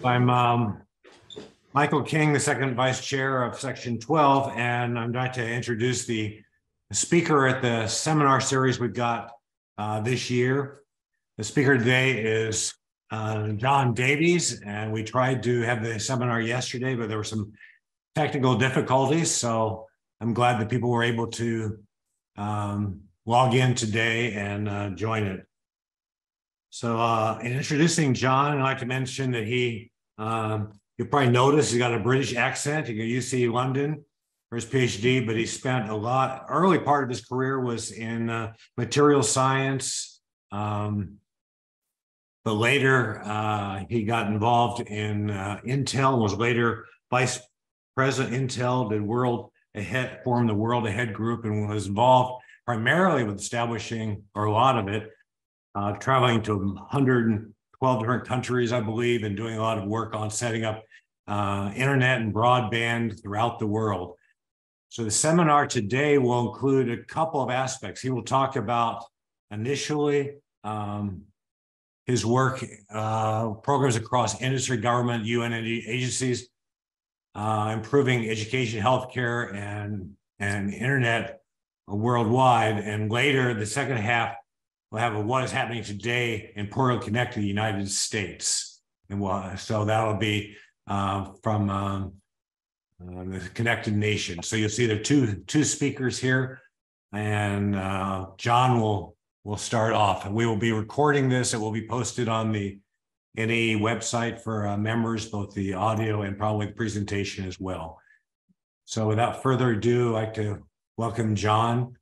I'm Michael King, the second vice chair of Section 12, and I'm going to introduce the speaker at the seminar series we've got this year. The speaker today is John Davies, and we tried to have the seminar yesterday, but there were some technical difficulties, so I'm glad that people were able to log in today and join it. So in introducing John, I'd like to mention that you'll probably notice he's got a British accent. He got UC London for his PhD, but he spent early part of his career was in material science. But later he got involved in Intel and was later vice president Intel, formed the World Ahead group, and was involved primarily with establishing, or a lot of it, traveling to 112 different countries, I believe, and doing a lot of work on setting up internet and broadband throughout the world. So the seminar today will include a couple of aspects. He will talk about initially his work, programs across industry, government, UN agencies, improving education, healthcare, and internet worldwide. And later, the second half, we'll have what is happening today in Puerto Connect to the United States. And so that'll be from the Connected Nation. So you'll see there are two speakers here, and John will start off. And we will be recording this. It will be posted on the NAE website for members, both the audio and probably the presentation as well. So without further ado, I'd like to welcome John.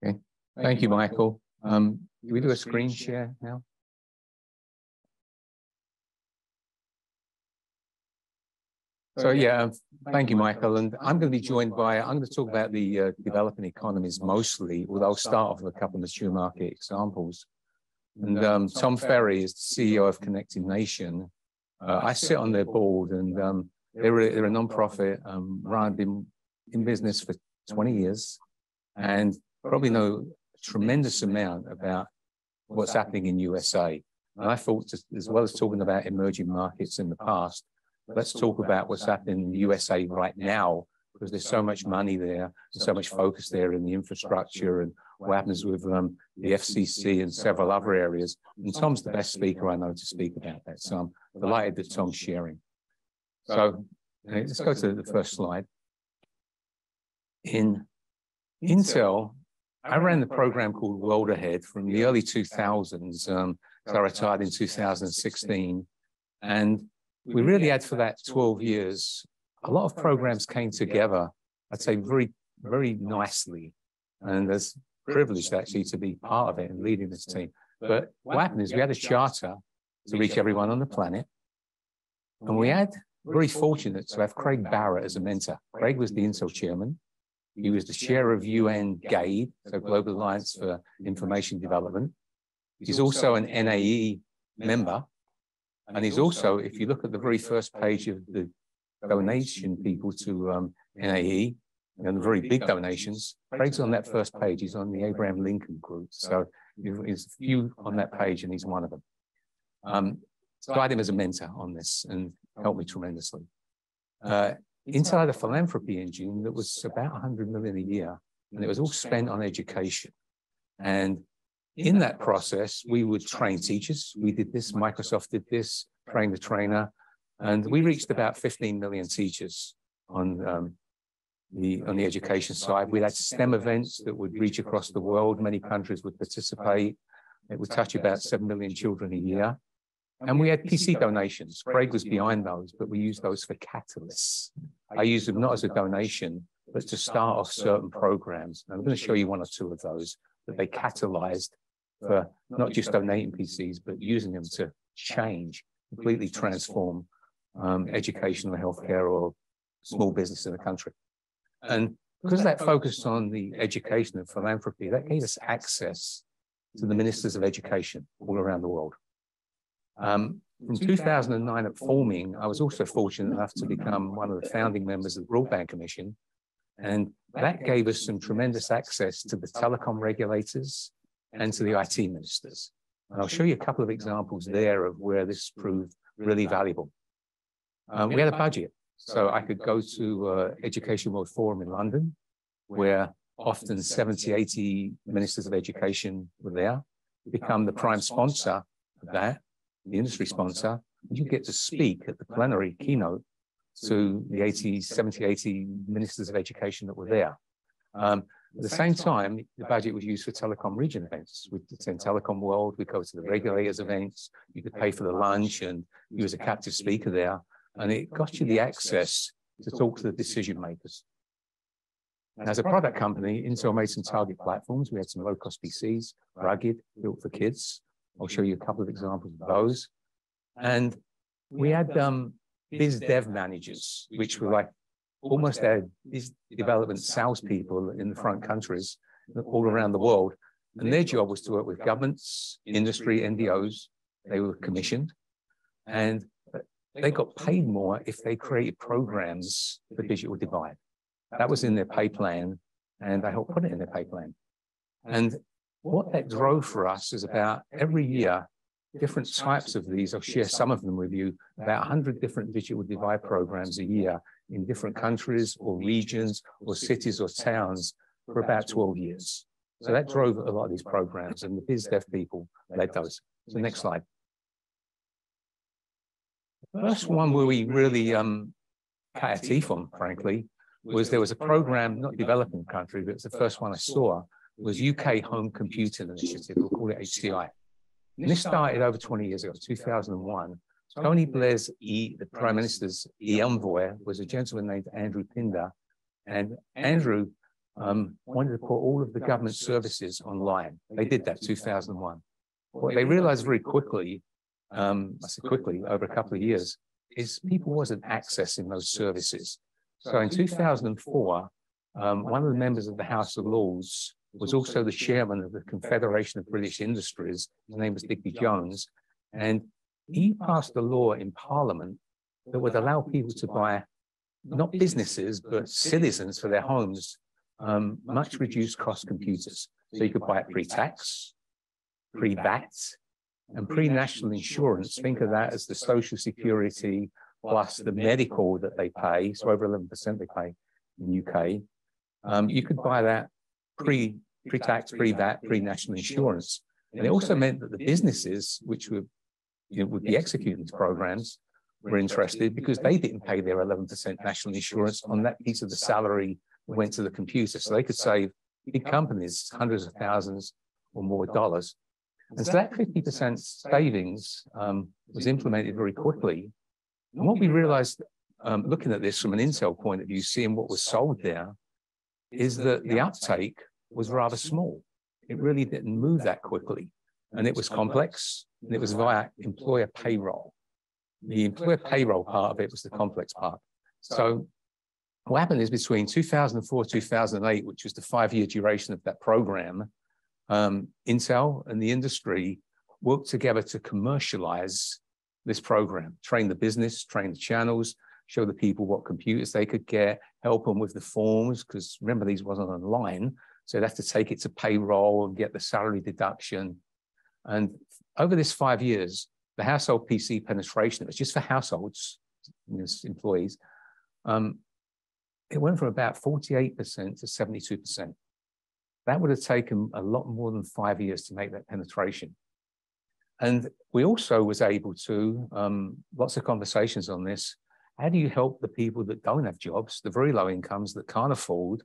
Okay. Thank you, Michael. Can we do a screen share now? So yeah, thank you, Michael. And I'm going to be joined I'm going to talk about the developing economies mostly, although I'll start off with a couple of mature market examples. And Tom Ferree is the CEO of Connected Nation. I sit on their board, and they're a nonprofit, been in business for 20 years, and probably know a tremendous amount about what's happening in USA. And I thought, as well as talking about emerging markets in the past, let's talk about what's happening in the USA right now, because there's so much money there and so much focus there in the infrastructure and what happens with the FCC and several other areas. And Tom's the best speaker I know to speak about that. So I'm delighted that Tom's sharing. So let's go to the first slide. In Intel, I ran the program called World Ahead from the early 2000s. So I retired in 2016. And we really had, for that 12 years, a lot of programs came together, I'd say very, very nicely. And I was privileged actually to be part of it and leading this team. But what happened is we had a charter to reach everyone on the planet. And we had, very fortunate to have Craig Barrett as a mentor. Craig was the Intel chairman. He was the chair of UN GAID, so Global Alliance for Information Development. He's also an NAE member. And he's also, if you look at the very first page of the donation people to NAE, and the very big donations, Craig's on that first page. He's on the Abraham Lincoln group. So there's a few on that page, and he's one of them. So I had him as a mentor on this and helped me tremendously. Intel had a philanthropy engine that was about 100 million a year, and it was all spent on education. And in that process, we would train teachers. We did this, Microsoft did this, train the trainer, and we reached about 15 million teachers on the education side. We had STEM events that would reach across the world. Many countries would participate. It would touch about 7 million children a year. And we had PC donations. Craig was behind those, but we used those for catalysts. I used them not as a donation, but to start off certain programs. And I'm going to show you one or two of those that they catalyzed for not just donating PCs, but using them to change, completely transform education or healthcare or small business in the country. And because that focused on the education and philanthropy, that gave us access to the ministers of education all around the world. From 2009 at forming, I was also fortunate enough to become one of the founding members of the Broadband Commission. And that gave us some tremendous access to the telecom regulators and to the IT ministers. And I'll show you a couple of examples there of where this proved really valuable. We had a budget. So I could go to Education World Forum in London, where often 70, 80 ministers of education were there, become the prime sponsor of that, the industry sponsor. You get to speak at the plenary keynote to the 70, 80 ministers of education that were there. At the same time, the budget was used for telecom region events. We'd attend Telecom World, we'd go to the regulators' events, you could pay for the lunch, and you was a captive speaker there. And it got you the access to talk to the decision makers. As a product company, Intel made some target platforms. We had some low-cost PCs, rugged, built for kids. I'll show you a couple of examples of those. And we had biz dev managers, which were like almost our biz development salespeople in the front countries all around the world. And their job was to work with governments, industry, NDOs. They were commissioned. And they got paid more if they created programs for digital divide. That was in their pay plan, and I helped put it in their pay plan. And what that drove for us is about every year, different types of these. I'll share some of them with you, about 100 different digital divide programs a year in different countries or regions or cities or towns for about 12 years. So that drove a lot of these programs, and the biz dev people led those. So next slide. The first one where we really cut our teeth on, frankly, was there was a program, not developing country, but it's the first one I saw, was UK Home Computing Initiative. We'll call it HCI. And this started over 20 years ago, 2001. Tony Blair's, the Prime Minister's envoy was a gentleman named Andrew Pinder. And Andrew wanted to put all of the government services online. They did that 2001. What they realized very quickly, I say quickly, over a couple of years, is people wasn't accessing those services. So in 2004, one of the members of the House of Lords was also the chairman of the Confederation of British Industries. His name was Digby Jones. And he passed a law in Parliament that would allow people to buy, not businesses, but citizens for their homes, much reduced cost computers. So you could buy it pre-tax, pre-VAT, and pre-national insurance. Think of that as the social security plus the medical that they pay. So over 11% they pay in the UK. You could buy that pre-tax, pre-VAT, pre-national insurance. And it also meant that the businesses, which were, would be executing these programs, were interested because they didn't pay their 11% national insurance on that piece of the salary that went to the computer. So they could save big companies hundreds of thousands or more dollars. And so that 50% savings was implemented very quickly. And what we realized, looking at this from an Intel point of view, seeing what was sold there, is that the uptake was rather small. It really didn't move that quickly. And it was complex, and it was via employer payroll. The employer payroll part of it was the complex part. So what happened is between 2004, 2008, which was the 5-year duration of that program, Intel and the industry worked together to commercialize this program, train the business, train the channels, show the people what computers they could get, help them with the forms, because remember, these wasn't online. So they'd have to take it to payroll and get the salary deduction. And over this 5 years, the household PC penetration, it was just for households, employees, it went from about 48% to 72%. That would have taken a lot more than 5 years to make that penetration. And we also was able to, lots of conversations on this, how do you help the people that don't have jobs, the very low incomes that can't afford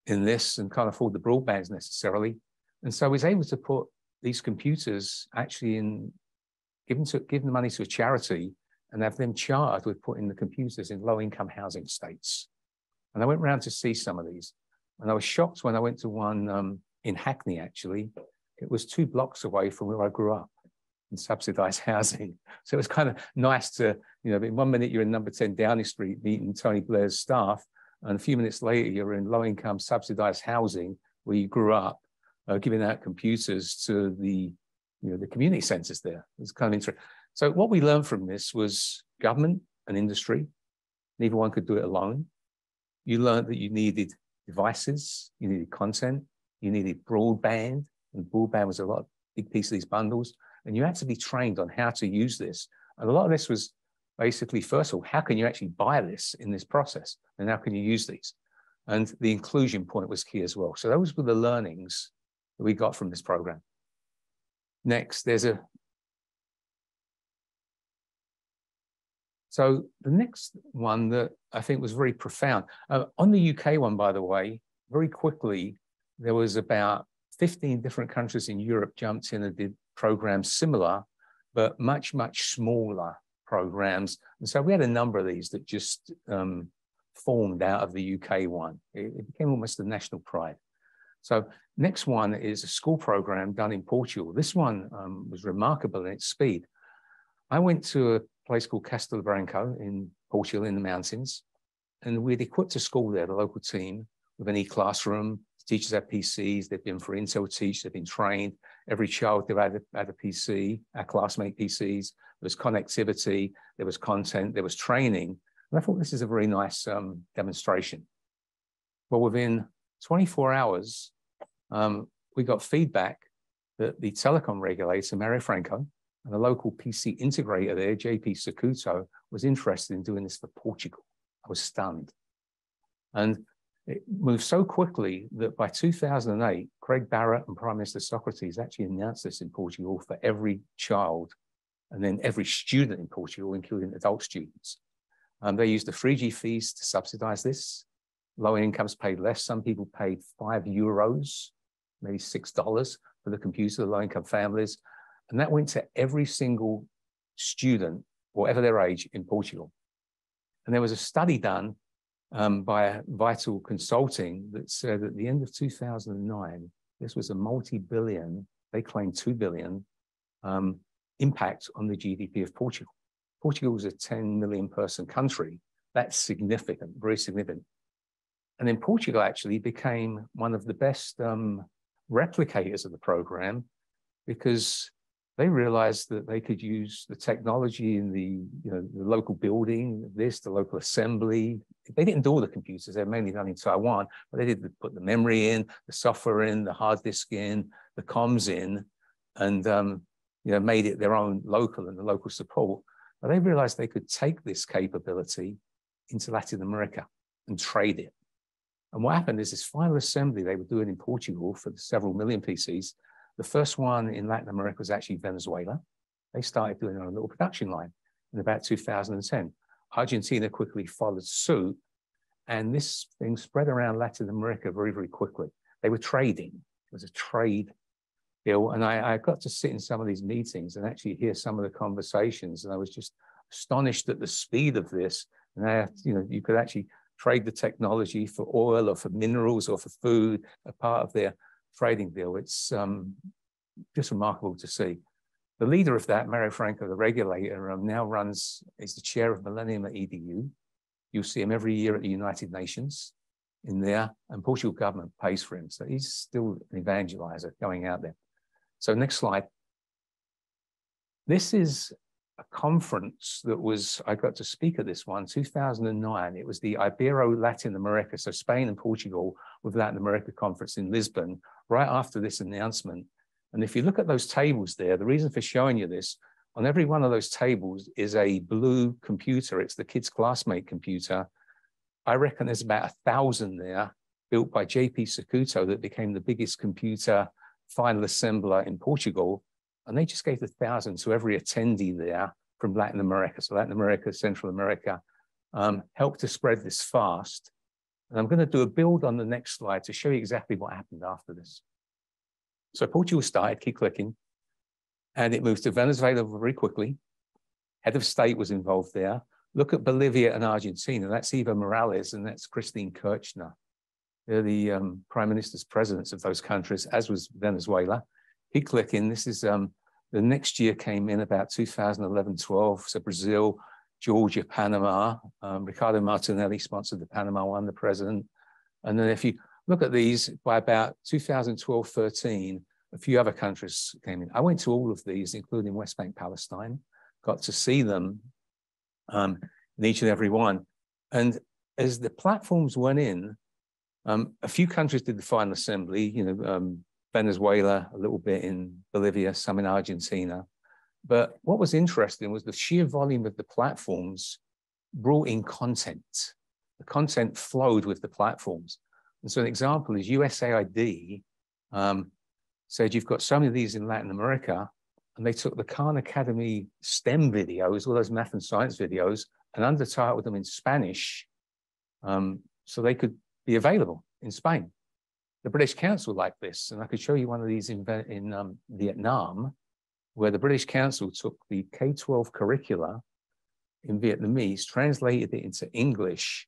in this and can't afford the broadbands necessarily? And so we was able to put these computers actually in, give the money to a charity and have them charged with putting the computers in low-income housing estates. And I went around to see some of these. And I was shocked when I went to one in Hackney, actually. It was 2 blocks away from where I grew up in subsidized housing. So it was kind of nice to, in 1 minute you're in number 10 Downing Street meeting Tony Blair's staff, and a few minutes later you're in low-income subsidized housing where you grew up, giving out computers to the, the community centers there. It's kind of interesting. So what we learned from this was government and industry, neither one could do it alone. You learned that you needed devices, you needed content, you needed broadband, and broadband was a lot big piece of these bundles, and you had to be trained on how to use this. And a lot of this was basically, first of all, how can you actually buy this in this process? And how can you use these? And the inclusion point was key as well. So those were the learnings that we got from this program. Next, so the next one that I think was very profound, on the UK one, by the way, very quickly, there was about 15 different countries in Europe jumped in and did programs similar, but much, much smaller programs. And so we had a number of these that just formed out of the UK one. It became almost a national pride. So next one is a school program done in Portugal. This one was remarkable in its speed. I went to a place called Castelo Branco in Portugal in the mountains, and we'd equipped a school there, the local team, with an e-classroom. Teachers had PCs, they've been for Intel Teach, they've been trained. Every child had a PC, our classmate PCs. There was connectivity, there was content, there was training. And I thought this is a very nice demonstration. Well, within 24 hours, we got feedback that the telecom regulator, Mario Franco, and the local PC integrator there, JP Sacuto, was interested in doing this for Portugal. I was stunned. And it moved so quickly that by 2008, Craig Barrett and Prime Minister Socrates actually announced this in Portugal for every child and then every student in Portugal, including adult students. They used the 3G fees to subsidize this. Lower incomes paid less. Some people paid €5, maybe $6 for the computer, the low-income families. And that went to every single student, whatever their age, in Portugal. And there was a study done by Vital Consulting that said at the end of 2009, this was a multi-billion, they claimed 2 billion, impact on the GDP of Portugal. Portugal was a 10 million person country. That's significant, very significant. And then Portugal actually became one of the best replicators of the program because they realized that they could use the technology in the local building, the local assembly. They didn't do all the computers, they're mainly done in Taiwan, but they did put the memory in, the software in, the hard disk in, the comms in, and made it their own local and the local support. But they realized they could take this capability into Latin America and trade it. And what happened is this final assembly they were doing in Portugal for several million PCs. The first one in Latin America was actually Venezuela. They started doing their own little production line in about 2010. Argentina quickly followed suit, and this thing spread around Latin America very, very quickly. They were trading. It was a trade deal, and I got to sit in some of these meetings and actually hear some of the conversations, and I was just astonished at the speed of this. And you could actually trade the technology for oil or for minerals or for food, a part of their trading deal. It's just remarkable to see. The leader of that, Mario Franco, the regulator, now is the chair of Millennium at EDU. You'll see him every year at the United Nations in there, and Portugal government pays for him. So he's still an evangelizer going out there. So next slide. This is a conference that I got to speak at this one, 2009. It was the Ibero Latin America, so Spain and Portugal with Latin America conference in Lisbon, right after this announcement. And if you look at those tables there, the reason for showing you this, on every one of those tables is a blue computer. It's the kid's classmate computer. I reckon there's about 1,000 there, built by JP Sacuto, that became the biggest computer final assembler in Portugal. And they just gave 1,000 to every attendee there from Latin America. So Latin America, Central America, helped to spread this fast. And I'm going to do a build on the next slide to show you exactly what happened after this. So Portugal started, keep clicking, and it moved to Venezuela very quickly. Head of state was involved there. Look at Bolivia and Argentina. That's Evo Morales and that's Christine Kirchner. They're the prime ministers, presidents of those countries, as was Venezuela. Keep clicking. This is the next year came in about 2011-12. So Brazil, Georgia, Panama. Ricardo Martinelli sponsored the Panama one, the president. And then if you look at these, by about 2012-13, a few other countries came in. I went to all of these, including West Bank, Palestine, got to see them in each and every one. And as the platforms went in, a few countries did the final assembly, Venezuela, a little bit in Bolivia, some in Argentina. But what was interesting was the sheer volume of the platforms brought in content. The content flowed with the platforms. And so an example is USAID said you've got so many of these in Latin America, and they took the Khan Academy STEM videos, all those math and science videos, and undertitled them in Spanish so they could be available in Spain. The British Council liked this, and I could show you one of these in Vietnam, where the British Council took the K-12 curricula in Vietnamese, translated it into English,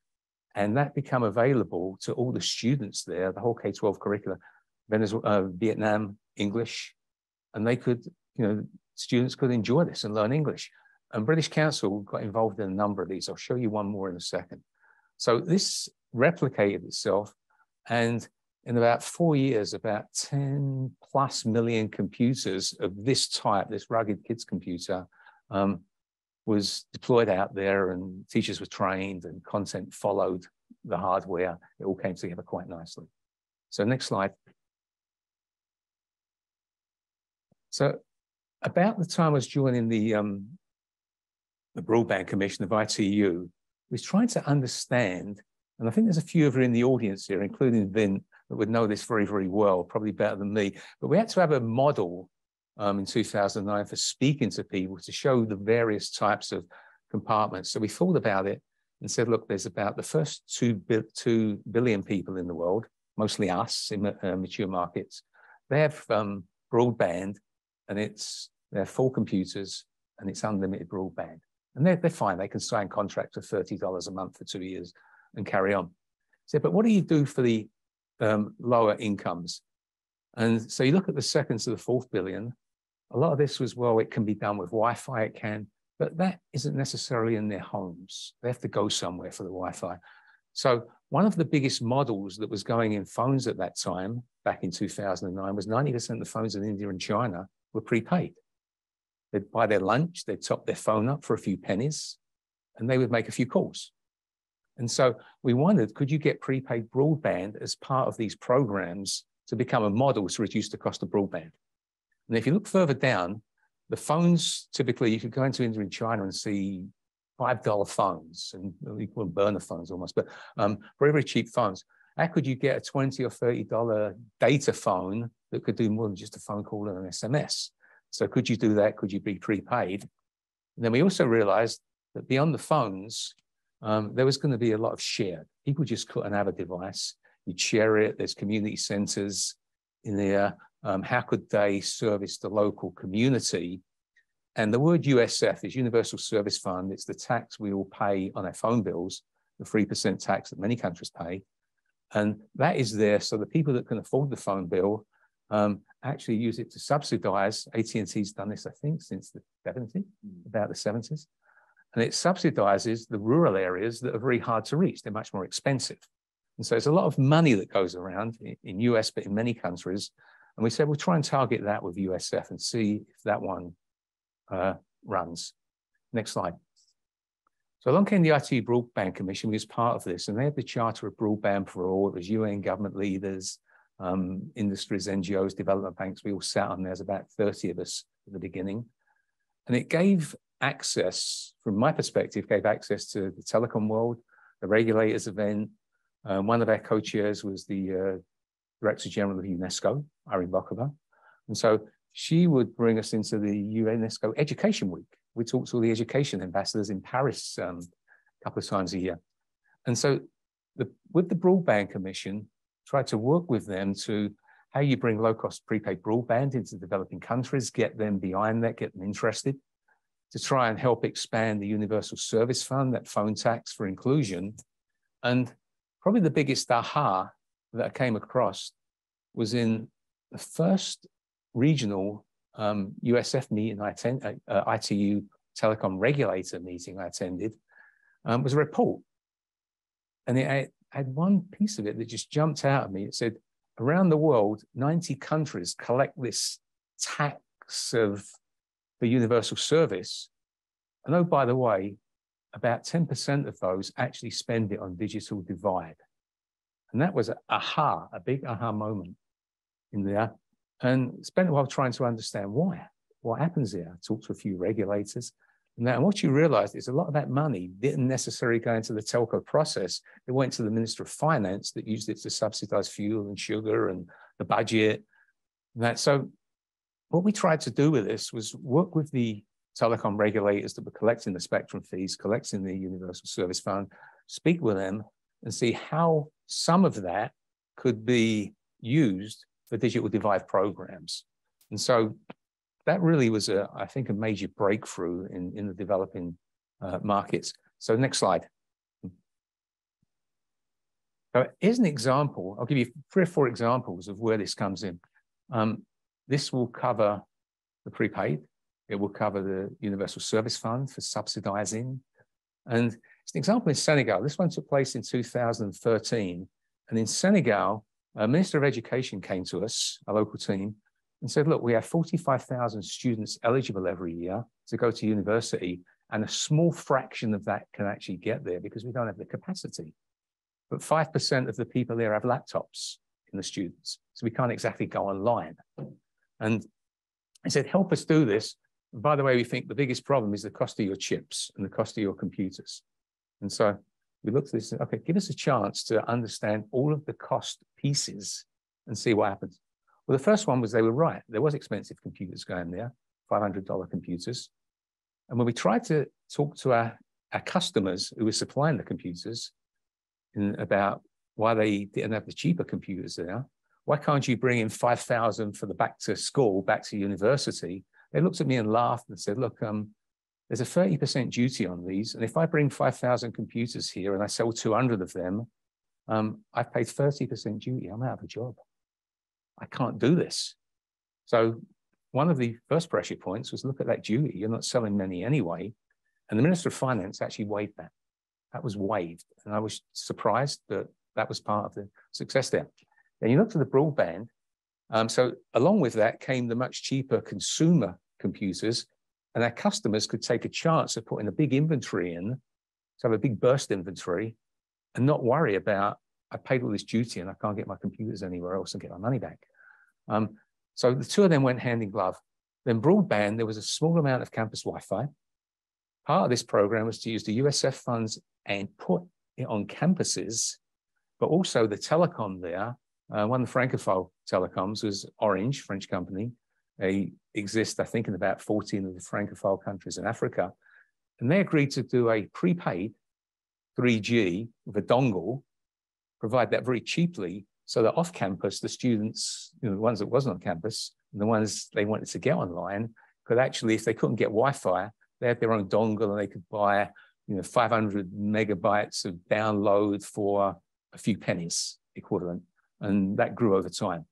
and that became available to all the students there, the whole K-12 curricula, Vietnam, English, and they could, students could enjoy this and learn English. And British Council got involved in a number of these. I'll show you one more in a second. So this replicated itself, and in about 4 years, about 10+ million computers of this type, this rugged kids computer, was deployed out there, and teachers were trained and content followed the hardware. It all came together quite nicely. So next slide. So about the time I was joining the Broadband Commission of ITU, was trying to understand, and I think there's a few of you in the audience here, including Vin, that would know this very, very well, probably better than me, but we had to have a model in 2009 for speaking to people to show the various types of compartments. So we thought about it and said, look, there's about the first 2 billion people in the world, mostly us in mature markets. They have broadband, and they're full computers, and it's unlimited broadband. And they're fine. They can sign contracts for $30 a month for 2 years and carry on. So, but what do you do for the lower incomes? And so you look at the second to the 4th billion. A lot of this was, well, it can be done with Wi-Fi, it can, but that isn't necessarily in their homes. They have to go somewhere for the Wi-Fi. So one of the biggest models that was going in phones at that time, back in 2009, was 90% of the phones in India and China were prepaid. They'd buy their lunch, they'd top their phone up for a few pennies, and they would make a few calls. And so we wondered, could you get prepaid broadband as part of these programs to become a model to reduce the cost of broadband? And if you look further down, the phones, typically you could go into India and China and see $5 phones, and we call them burner phones almost, but very, very cheap phones. How could you get a $20 or $30 data phone that could do more than just a phone call and an SMS? So could you do that? Could you be prepaid? And then we also realized that beyond the phones, there was going to be a lot of shared. People just couldn't have a device. You'd share it. There's community centers in there. How could they service the local community? And the word USF is Universal Service Fund. It's the tax we all pay on our phone bills, the 3% tax that many countries pay. And that is there so the people that can afford the phone bill actually use it to subsidize. AT&T's done this, I think, since the 70s, about the 70s. And it subsidizes the rural areas that are very hard to reach. They're much more expensive. And so there's a lot of money that goes around in US, but in many countries. And we said, we'll try and target that with USF and see if that one runs. Next slide. So along came the ITU Broadband Commission, we was part of this, and they had the Charter of Broadband for All. It was UN government leaders, industries, NGOs, development banks. We all sat on there. There's about 30 of us at the beginning. And it gave access, from my perspective, gave access to the telecom world, the regulators event. One of our co-chairs was the Director General of UNESCO, Irene Bokova. And so she would bring us into the UNESCO Education Week. We talked to all the education ambassadors in Paris a couple of times a year. And so with the Broadband Commission, tried to work with them to how you bring low-cost prepaid broadband into developing countries, get them behind that, get them interested, to try and help expand the Universal Service Fund, that phone tax for inclusion. And probably the biggest aha that I came across was in the first regional USF meeting ITU telecom regulator meeting I attended, was a report. And it had one piece of it that just jumped out at me. It said, around the world, 90 countries collect this tax of the universal service. And oh, by the way, about 10% of those actually spend it on digital divide. And that was a big aha moment in there. and spent a while trying to understand why, what happens there. I talked to a few regulators. And what you realize is a lot of that money didn't necessarily go into the telco process. It went to the Minister of Finance that used it to subsidize fuel and sugar and the budget. So what we tried to do with this was work with the telecom regulators that were collecting the spectrum fees, collecting the Universal Service Fund, speak with them and see how some of that could be used for digital divide programs. And so that really was, I think, a major breakthrough in the developing markets. So next slide. So here's an example. I'll give you 3 or 4 examples of where this comes in. This will cover the prepaid. It will cover the Universal Service Fund for subsidizing. And it's an example in Senegal. This one took place in 2013. And in Senegal, a Minister of Education came to us, a local team, and said, look, we have 45,000 students eligible every year to go to university, and a small fraction of that can actually get there because we don't have the capacity. But 5% of the people there have laptops in the students, so we can't exactly go online. And I said, help us do this. And by the way, we think the biggest problem is the cost of your chips and the cost of your computers. And so we looked at this and said, okay, give us a chance to understand all of the cost pieces and see what happens. Well, the first one was they were right. There was expensive computers going there, $500 computers. And when we tried to talk to our customers who were supplying the computers about why they didn't have the cheaper computers there, why can't you bring in 5,000 for the back to school, back to university? They looked at me and laughed and said, look, there's a 30% duty on these. And if I bring 5,000 computers here and I sell 200 of them, I've paid 30% duty. I'm out of a job. I can't do this. So one of the first pressure points was look at that duty. You're not selling many anyway. And the Minister of Finance actually waived that. That was waived. And I was surprised that that was part of the success there. Then you look to the broadband. So along with that came the much cheaper consumer computers, and our customers could take a chance of putting a big inventory in, to have a big burst inventory, and not worry about, I paid all this duty and I can't get my computers anywhere else and get my money back. So the two of them went hand in glove. Then broadband, there was a small amount of campus Wi-Fi. Part of this program was to use the USF funds and put it on campuses, but also the telecom there, one of the Francophone telecoms was Orange, French company. They exist, I think, in about 14 of the Francophone countries in Africa. And they agreed to do a prepaid 3G with a dongle, provide that very cheaply, so that off campus, the students, the ones that wasn't on campus, and the ones they wanted to get online, could actually, if they couldn't get Wi-Fi, they had their own dongle and they could buy 500 megabytes of download for a few pennies equivalent. And that grew over time.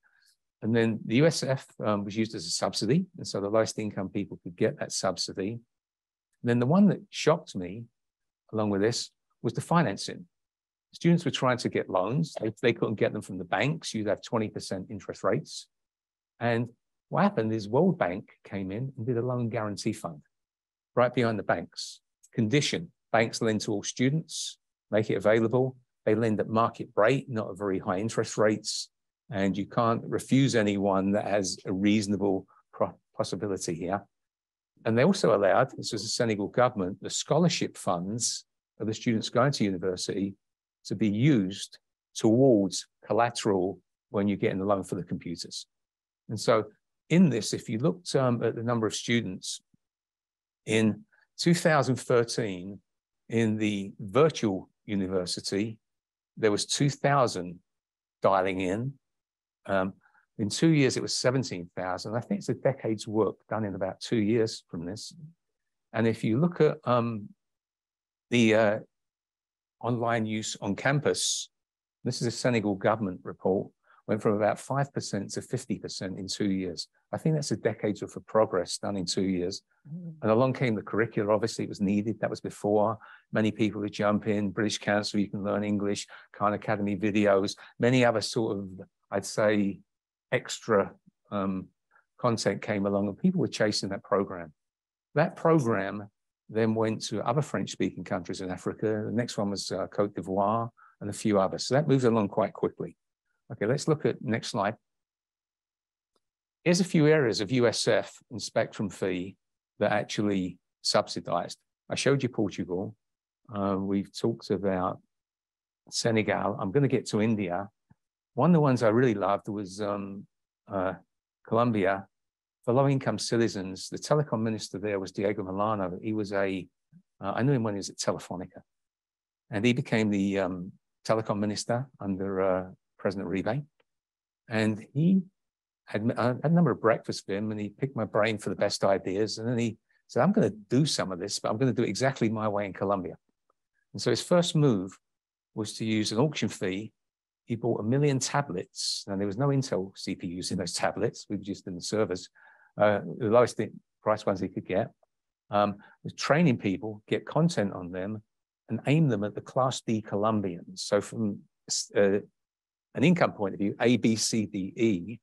And then the USF was used as a subsidy. And so the lowest income people could get that subsidy. And then the one that shocked me, along with this, was the financing. Students were trying to get loans. They couldn't get them from the banks. You'd have 20% interest rates. And what happened is World Bank came in and did a loan guarantee fund right behind the banks. Condition, banks lend to all students, make it available. They lend at market rate, not at very high interest rates. And you can't refuse anyone that has a reasonable possibility here. And they also allowed, this was the Senegal government, the scholarship funds of the students going to university to be used towards collateral when you're getting the loan for the computers. And so in this, if you looked at the number of students in 2013, in the virtual university, there was 2,000 dialing in. In 2 years, it was 17,000. I think it's a decade's work done in about 2 years from this. And if you look at the online use on campus, this is a Senegal government report, went from about 5% to 50% in 2 years. I think that's a decade's worth of progress done in 2 years. And along came the curricula. Obviously, it was needed. That was before. Many people would jump in. British Council, you can learn English, Khan Academy videos, many other sort of, I'd say, extra content came along, and people were chasing that program. That program then went to other French-speaking countries in Africa. The next one was Cote d'Ivoire and a few others. So that moved along quite quickly. Okay, let's look at next slide. Here's a few areas of USF and spectrum fee that actually subsidized. I showed you Portugal. We've talked about Senegal. I'm going to get to India. One of the ones I really loved was Colombia. For low-income citizens, the telecom minister there was Diego Milano. He was I knew him when he was at Telefonica. And he became the telecom minister under President Uribe. And he had a number of breakfasts with him, and he picked my brain for the best ideas. And then he said, I'm going to do some of this, but I'm going to do it exactly my way in Colombia. And so his first move was to use an auction fee. He bought 1 million tablets, and there was no Intel CPUs in those tablets. We were just in the servers, the lowest price ones he could get. Was training people, get content on them, and aim them at the Class D Colombians. So from an income point of view, A, B, C, D, E,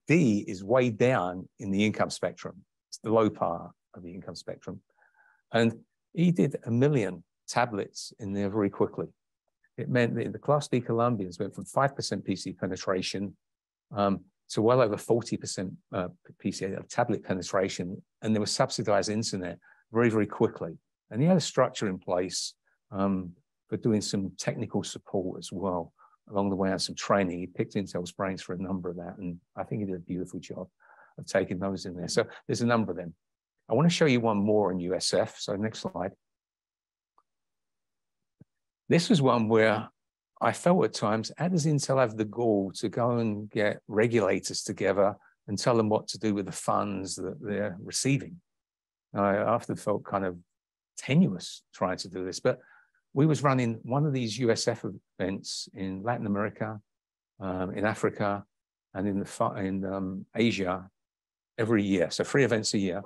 D is way down in the income spectrum. It's the low part of the income spectrum. And he did 1 million tablets in there very quickly. It meant that the Class D Colombians went from 5% PC penetration to well over 40% PC tablet penetration, and there was subsidized internet very, very quickly. And he had a structure in place for doing some technical support as well along the way, and some training. He picked Intel's brains for a number of that, and I think he did a beautiful job of taking those in there. So there's a number of them. I want to show you one more in USF. So next slide. This was one where I felt at times, how does Intel have the gall to go and get regulators together and tell them what to do with the funds that they're receiving? I often felt kind of tenuous trying to do this, but we was running one of these USF events in Latin America, in Africa, and in Asia every year. So 3 events a year.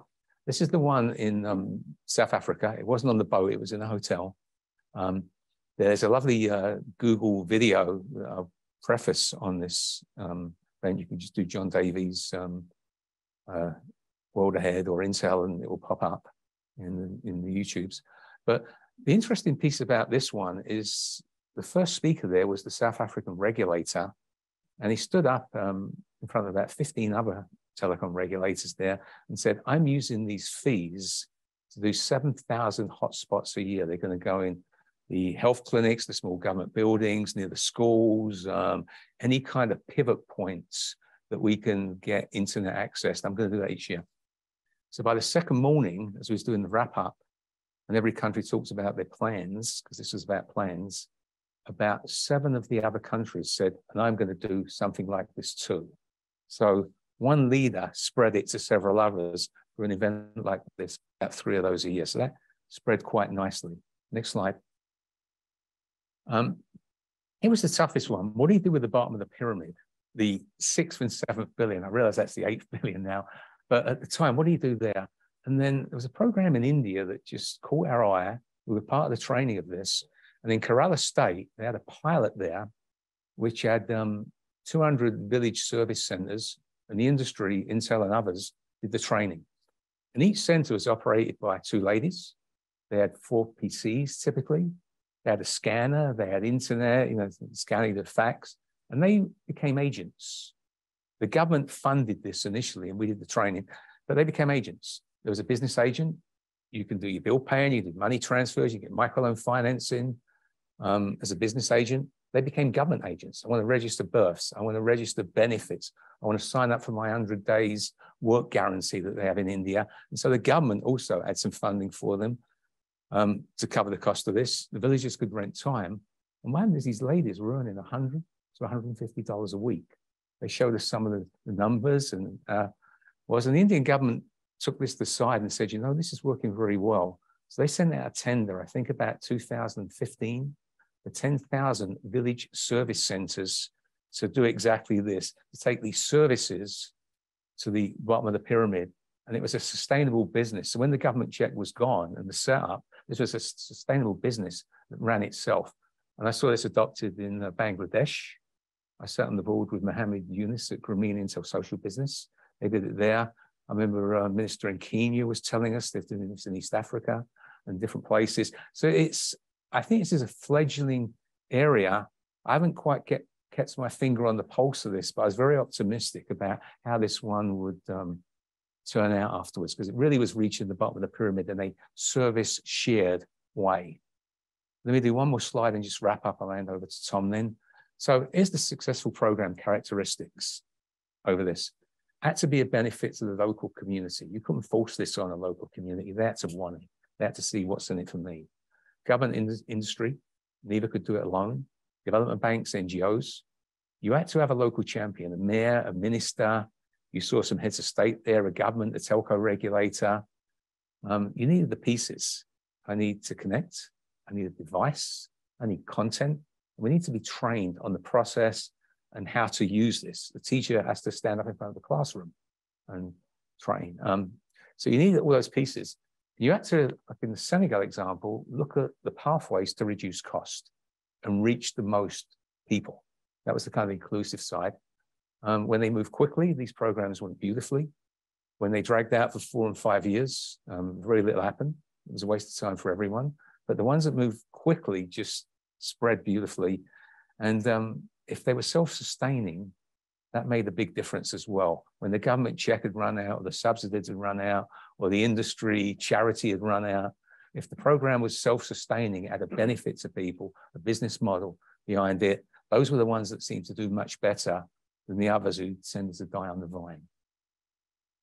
This is the one in South Africa. It wasn't on the boat, it was in a hotel. There's a lovely Google video preface on this. Then you can just do John Davies World Ahead or Intel, and it will pop up in the YouTubes. But the interesting piece about this one is the first speaker there was the South African regulator, and he stood up in front of about 15 other telecom regulators there and said, I'm using these fees to do 7,000 hotspots a year. They're going to go in the health clinics, the small government buildings, near the schools, any kind of pivot points that we can get internet access. I'm going to do that each year. So by the second morning, as we was doing the wrap up, and every country talks about their plans, because this was about plans, about 7 of the other countries said, and I'm going to do something like this too. So one leader spread it to several others for an event like this, about 3 of those a year. So that spread quite nicely. Next slide. It was the toughest one. What do you do with the bottom of the pyramid? The 6th and 7th billion. I realize that's the 8th billion now, but at the time, what do you do there? And then there was a program in India that just caught our eye. We were part of the training of this. And in Kerala State, they had a pilot there, which had 200 village service centers, and the industry, Intel and others, did the training. And each center was operated by 2 ladies. They had 4 PCs typically. They had a scanner, they had internet, scanning the fax, and they became agents. The government funded this initially, and we did the training, but they became agents. There was a business agent. You can do your bill paying, you can do money transfers, you get microloan financing as a business agent. They became government agents. I want to register births. I want to register benefits. I want to sign up for my 100 days work guarantee that they have in India. And so the government also had some funding for them to cover the cost of this. The villagers could rent time. And one of these ladies were earning $100 to $150 a week. They showed us some of the numbers, and the Indian government took this aside and said, this is working very well. So they sent out a tender, I think about 2015, for 10,000 village service centers to do exactly this, to take these services to the bottom of the pyramid. And it was a sustainable business. So when the government check was gone and the setup, this was a sustainable business that ran itself. And I saw this adopted in Bangladesh. I sat on the board with Mohammed Yunus at Grameen Intel Social Business. They did it there. I remember a minister in Kenya was telling us they're doing this in East Africa and different places. So I think this is a fledgling area. I haven't quite kept my finger on the pulse of this, but I was very optimistic about how this one would turn out afterwards, because it really was reaching the bottom of the pyramid in a service shared way. Let me do one more slide and just wrap up. I'll hand over to Tom then. So here's the successful program characteristics over this. Had to be a benefit to the local community. You couldn't force this on a local community. They had to want it. They had to see what's in it for me. Government industry, neither could do it alone. Development banks, NGOs. You had to have a local champion, a mayor, a minister. You saw some heads of state there, a government, a telco regulator. You needed the pieces. I need to connect. I need a device. I need content. We need to be trained on the process and how to use this. The teacher has to stand up in front of the classroom and train. So you need all those pieces. You had to, like in the Senegal example, look at the pathways to reduce cost and reach the most people. That was the kind of inclusive side. When they moved quickly, these programs went beautifully. When they dragged out for 4 and 5 years, very little happened. It was a waste of time for everyone. But the ones that moved quickly just spread beautifully. And if they were self-sustaining, that made a big difference as well. When the government check had run out, or the subsidies had run out, or the industry charity had run out, if the program was self-sustaining, had a benefit to people, a business model behind it, those were the ones that seemed to do much better than the others who tended to die on the vine.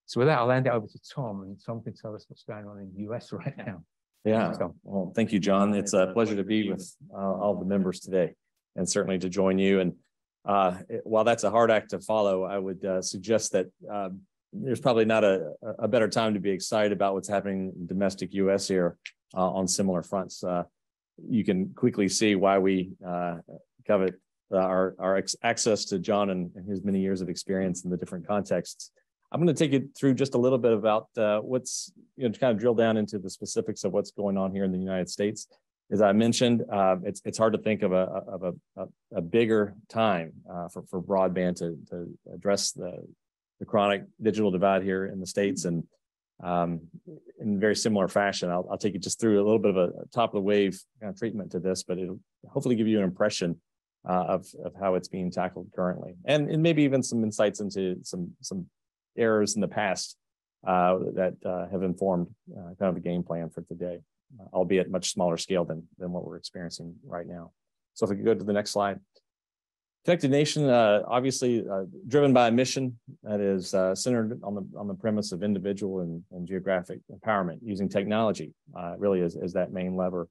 So with that, I'll hand it over to Tom, and Tom can tell us what's going on in the US right now. Yeah, well, thank you, John. It's a pleasure to be with all the members today, and certainly to join you. And while that's a hard act to follow, I would suggest that there's probably not a better time to be excited about what's happening in domestic U.S. here on similar fronts. You can quickly see why we covet our access to John and his many years of experience in the different contexts. I'm going to take you through just a little bit about what's, to kind of drill down into the specifics of what's going on here in the United States. As I mentioned, it's hard to think of a bigger time for broadband to address the chronic digital divide here in the States, and in very similar fashion. I'll take you just through a little bit of a top of the wave kind of treatment to this, but it'll hopefully give you an impression of how it's being tackled currently, and maybe even some insights into some errors in the past that have informed kind of the game plan for today, albeit much smaller scale than what we're experiencing right now. So if we could go to the next slide. Connected Nation, obviously driven by a mission that is centered on the premise of individual and geographic empowerment using technology, really as that main lever.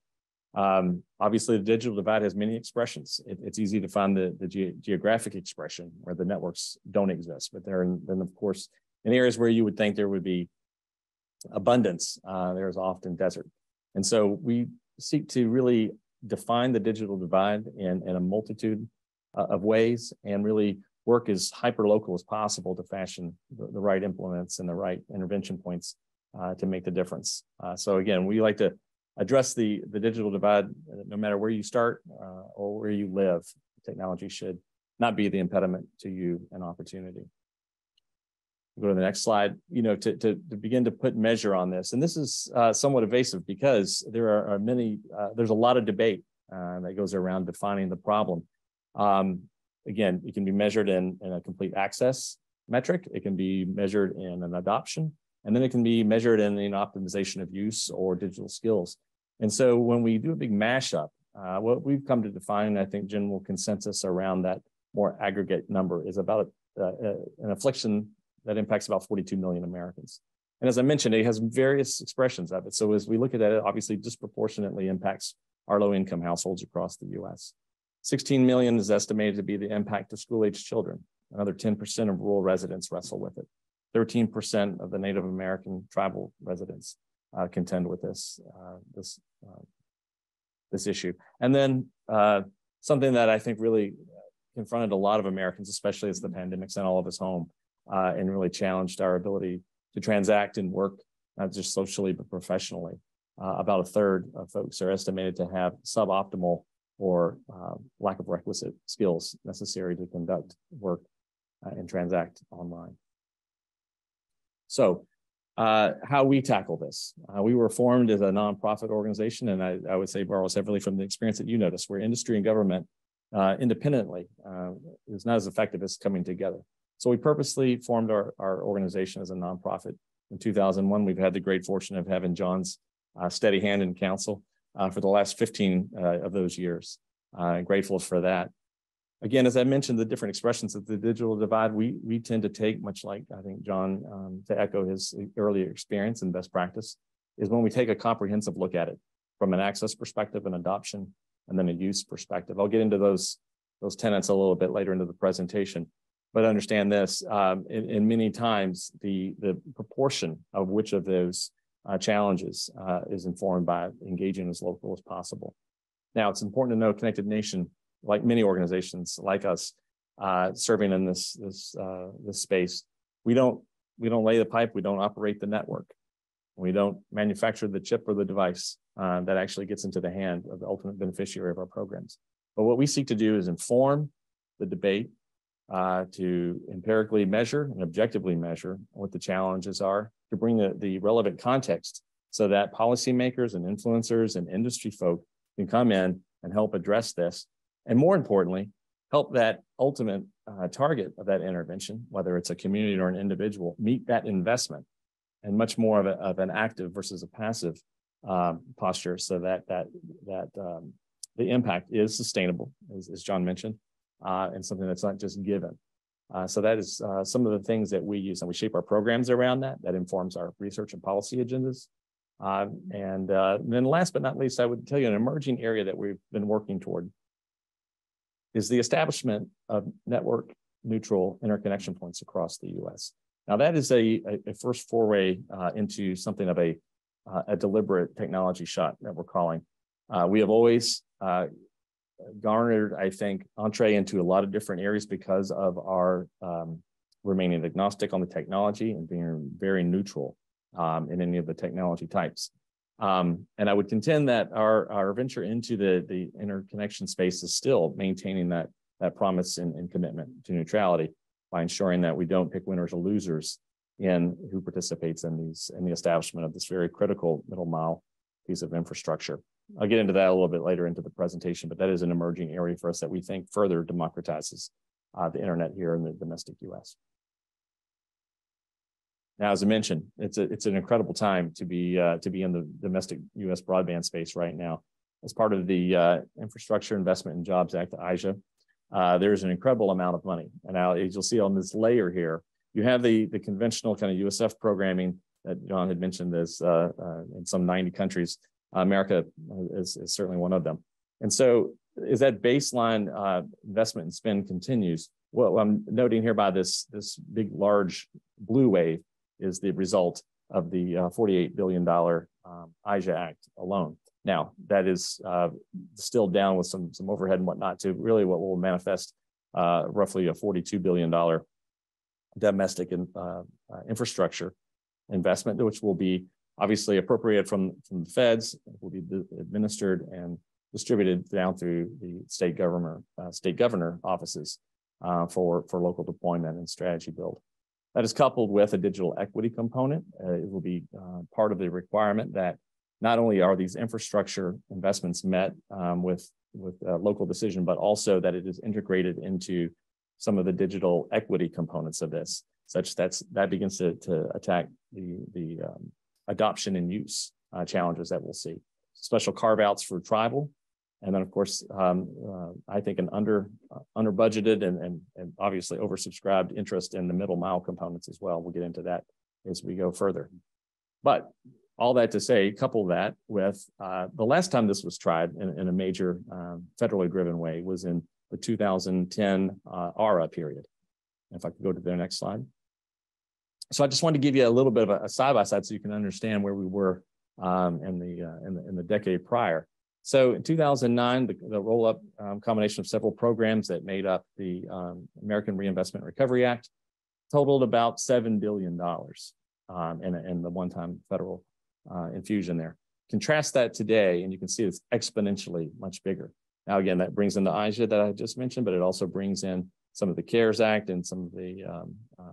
Obviously, the digital divide has many expressions. It's easy to find the geographic expression where the networks don't exist, but then of course, in areas where you would think there would be abundance, there's often desert. And so we seek to really define the digital divide in a multitude of ways, and really work as hyper-local as possible to fashion the right implements and the right intervention points to make the difference. So again, we like to address the digital divide no matter where you start or where you live. Technology should not be the impediment to you an opportunity. Go to the next slide. To begin to put measure on this, and this is somewhat evasive because there are many. There's a lot of debate that goes around defining the problem. Again, it can be measured in a complete access metric. It can be measured in an adoption, and then it can be measured in an optimization of use or digital skills. And so when we do a big mashup, what we've come to define, and I think general consensus around that more aggregate number, is about an affliction that impacts about 42 million Americans. And as I mentioned, it has various expressions of it. So as we look at it, it obviously disproportionately impacts our low-income households across the U.S. 16 million is estimated to be the impact of school-aged children. Another 10% of rural residents wrestle with it. 13% of the Native American tribal residents contend with this issue. And then something that I think really confronted a lot of Americans, especially as the pandemic sent all of us home, and really challenged our ability to transact and work, not just socially, but professionally. About a third of folks are estimated to have suboptimal or lack of requisite skills necessary to conduct work and transact online. So how we tackle this. We were formed as a nonprofit organization, and I would say borrows heavily from the experience that you noticed, where industry and government independently is not as effective as coming together. So we purposely formed our organization as a nonprofit. In 2001, we've had the great fortune of having John's steady hand in council for the last 15 of those years. Grateful for that. Again, as I mentioned, the different expressions of the digital divide, we tend to take, much like I think John, to echo his earlier experience and best practice, is when we take a comprehensive look at it from an access perspective, an adoption, and then a use perspective. I'll get into those tenets a little bit later into the presentation, but understand this, in many times, the proportion of which of those challenges is informed by engaging as local as possible. Now, it's important to know Connected Nation, like many organizations like us, serving in this space, we don't lay the pipe, we don't operate the network, we don't manufacture the chip or the device that actually gets into the hand of the ultimate beneficiary of our programs. But what we seek to do is inform the debate, to empirically measure and objectively measure what the challenges are, to bring the relevant context so that policymakers and influencers and industry folk can come in and help address this. And more importantly, help that ultimate target of that intervention, whether it's a community or an individual, meet that investment, and much more of an active versus a passive posture, so that the impact is sustainable, as John mentioned, and something that's not just given. So that is some of the things that we use, and we shape our programs around that. That informs our research and policy agendas. And then last but not least, I would tell you an emerging area that we've been working toward is the establishment of network neutral interconnection points across the U.S. Now, that is a first foray into something of a deliberate technology shot that we're calling. We have always garnered, I think, entree into a lot of different areas because of our remaining agnostic on the technology and being very neutral in any of the technology types. And I would contend that our venture into the interconnection space is still maintaining that promise and commitment to neutrality by ensuring that we don't pick winners or losers in who participates in the establishment of this very critical middle mile piece of infrastructure. I'll get into that a little bit later into the presentation, but that is an emerging area for us that we think further democratizes the internet here in the domestic U.S. Now, as I mentioned, it's an incredible time to be in the domestic U.S. broadband space right now. As part of the Infrastructure Investment and Jobs Act, IJA, there's an incredible amount of money. And now, as you'll see on this layer here, you have the conventional kind of USF programming that John had mentioned is in some 90 countries. America is certainly one of them. And so as that baseline investment and spend continues, what I'm noting here by this big, large blue wave is the result of the $48 billion IJA Act alone. Now, that is still down with some overhead and whatnot to really what will manifest roughly a $42 billion domestic infrastructure investment, which will be obviously appropriated from the feds, will be administered and distributed down through the state governor offices for local deployment and strategy build. That is coupled with a digital equity component. It will be part of the requirement that not only are these infrastructure investments met with local decision, but also that it is integrated into some of the digital equity components of this, such that begins to attack the adoption and use challenges that we'll see. Special carve-outs for tribal, and then of course, I think an under budgeted and obviously oversubscribed interest in the middle mile components as well. We'll get into that as we go further. But all that to say, couple that with the last time this was tried in a major federally driven way was in the 2010 ARA period. If I could go to the next slide. So I just wanted to give you a little bit of a side-by-side so you can understand where we were in the decade prior. So in 2009, the roll-up combination of several programs that made up the American Reinvestment and Recovery Act totaled about $7 billion in the one-time federal infusion there. Contrast that today, and you can see it's exponentially much bigger. Now, again, that brings in the IJA that I just mentioned, but it also brings in some of the CARES Act and some of the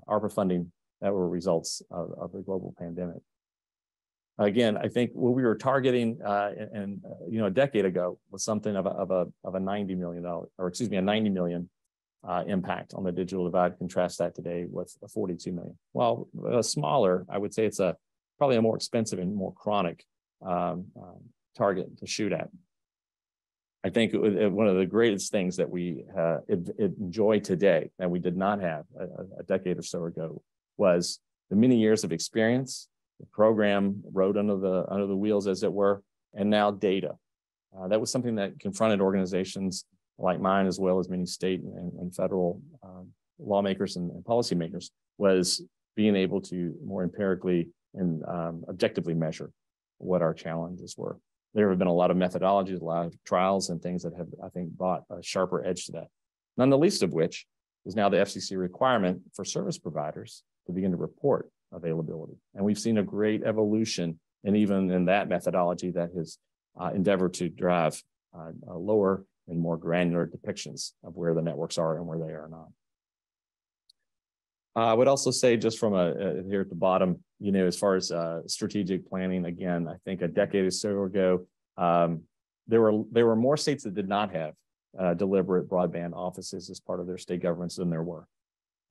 ARPA funding that were results of the global pandemic. Again, I think what we were targeting a decade ago was something of a $90 million, or excuse me, a 90 million impact on the digital divide. Contrast that today with a 42 million. Well, smaller, I would say it's probably a more expensive and more chronic target to shoot at. I think one of the greatest things that we enjoy today that we did not have a decade or so ago was the many years of experience, the program rode under the wheels, as it were, and now data. That was something that confronted organizations like mine, as well as many state and federal lawmakers and policymakers, was being able to more empirically and objectively measure what our challenges were. There have been a lot of methodologies, a lot of trials and things that have, I think, brought a sharper edge to that. None the least of which is now the FCC requirement for service providers to begin to report availability. And we've seen a great evolution, and even in that methodology that has endeavored to drive lower and more granular depictions of where the networks are and where they are not. I would also say, just from here at the bottom, as far as strategic planning, again, I think a decade or so ago, there were more states that did not have deliberate broadband offices as part of their state governments than there were.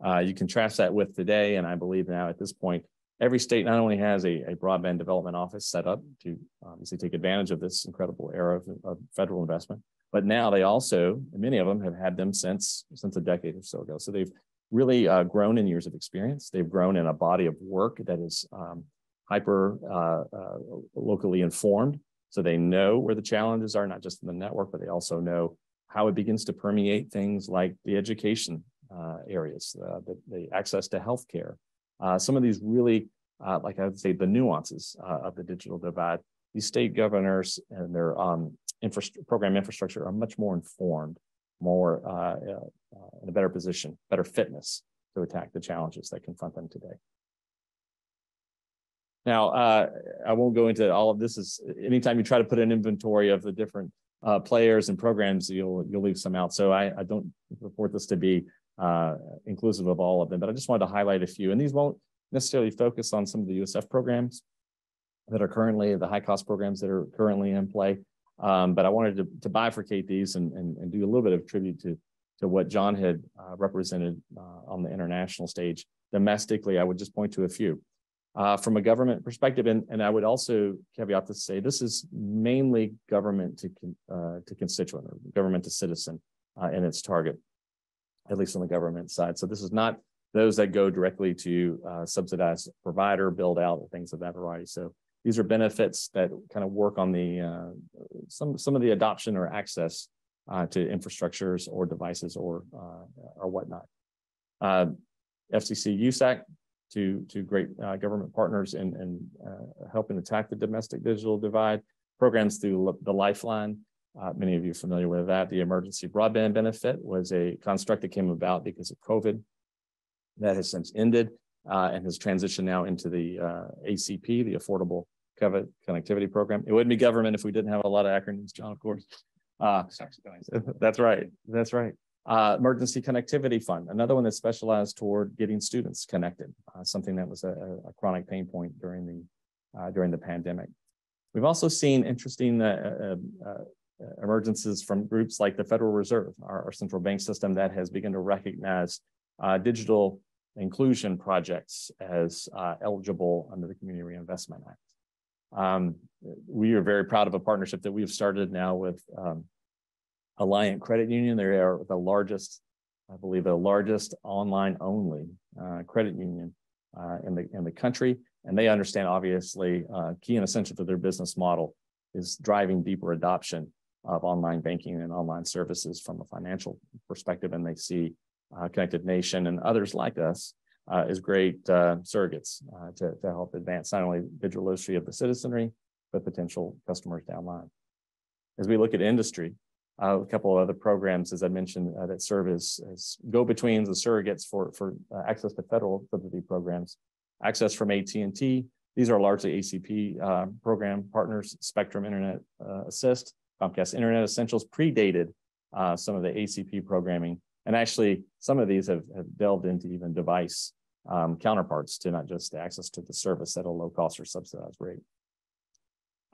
You contrast that with today, and I believe now at this point, every state not only has a broadband development office set up to obviously take advantage of this incredible era of federal investment, but now they also, many of them have had them since a decade or so ago. So they've really grown in years of experience. They've grown in a body of work that is hyper locally informed. So they know where the challenges are, not just in the network, but they also know how it begins to permeate things like the education areas, the access to healthcare. Some of these really, like I would say, the nuances of the digital divide. These state governors and their program infrastructure are much more informed, more in a better position, better fitness to attack the challenges that confront them today. Now, I won't go into all of this. Is anytime you try to put an inventory of the different players and programs, you'll leave some out. So I don't purport this to be inclusive of all of them, but I just wanted to highlight a few. And these won't necessarily focus on some of the USF programs that are currently, the high cost programs that are currently in play. But I wanted to bifurcate these and do a little bit of tribute to what John had represented on the international stage. Domestically, I would just point to a few. From a government perspective, and I would also caveat to say this is mainly government to constituent, or government to citizen in its target, at least on the government side. So this is not those that go directly to subsidized provider build out or things of that variety. So these are benefits that kind of work on the some of the adoption or access to infrastructures or devices or whatnot. FCC USAC to great government partners in helping attack the domestic digital divide. Programs through the Lifeline. Many of you are familiar with that. The emergency broadband benefit was a construct that came about because of COVID. That has since ended and has transitioned now into the ACP, the Affordable Connectivity Program. It wouldn't be government if we didn't have a lot of acronyms, John, of course. That's right. That's right. Emergency Connectivity Fund, another one that's specialized toward getting students connected, something that was a chronic pain point during the pandemic. We've also seen interesting emergences from groups like the Federal Reserve, our central bank system, that has begun to recognize digital inclusion projects as eligible under the Community Reinvestment Act. We are very proud of a partnership that we've started now with Alliant Credit Union. They are the largest, I believe, the largest online only credit union in the country. And they understand, obviously, key and essential to their business model is driving deeper adoption of online banking and online services from a financial perspective. And they see Connected Nation and others like us as great surrogates to help advance not only digital literacy of the citizenry, but potential customers down the line. As we look at industry, a couple of other programs, as I mentioned, that serve as go-betweens, the surrogates for access to federal subsidy programs. Access from AT&T. These are largely ACP program partners. Spectrum Internet Assist, Comcast Internet Essentials predated some of the ACP programming. And actually, some of these have delved into even device counterparts to not just access to the service at a low cost or subsidized rate.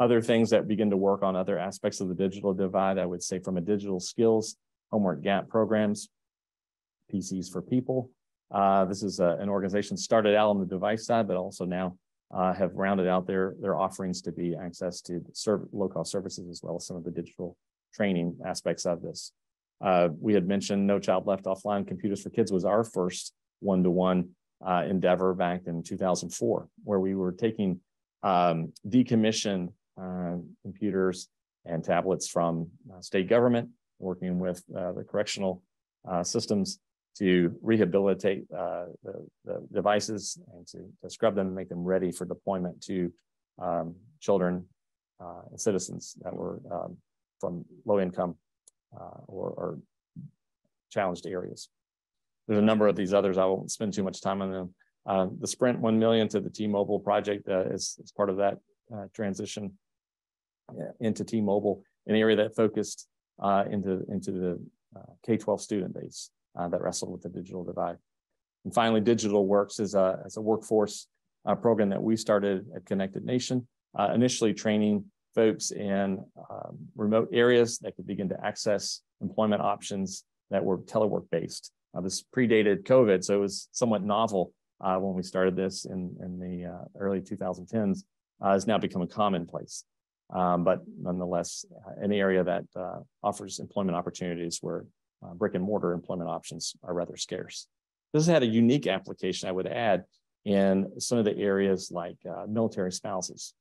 Other things that begin to work on other aspects of the digital divide, I would say from a digital skills, homework gap programs, PCs for People. This is an organization started out on the device side, but also now have rounded out their offerings to be access to low-cost services as well as some of the digital training aspects of this. We had mentioned No Child Left Offline. Computers for Kids was our first one-to-one endeavor back in 2004, where we were taking decommissioned computers and tablets from state government, working with the correctional systems to rehabilitate the devices and to scrub them and make them ready for deployment to children and citizens that were from low income or challenged areas. There's a number of these others. I won't spend too much time on them. The Sprint 1 million to the T-Mobile project is part of that transition into T-Mobile, an area that focused into the K-12 student base that wrestled with the digital divide. And finally, Digital Works is a workforce program that we started at Connected Nation, initially training folks in remote areas that could begin to access employment options that were telework based. This predated COVID, so it was somewhat novel when we started this in the early 2010s. Has now become a commonplace, but nonetheless, an area that offers employment opportunities where brick and mortar employment options are rather scarce. This has had a unique application, I would add, in some of the areas like military spouses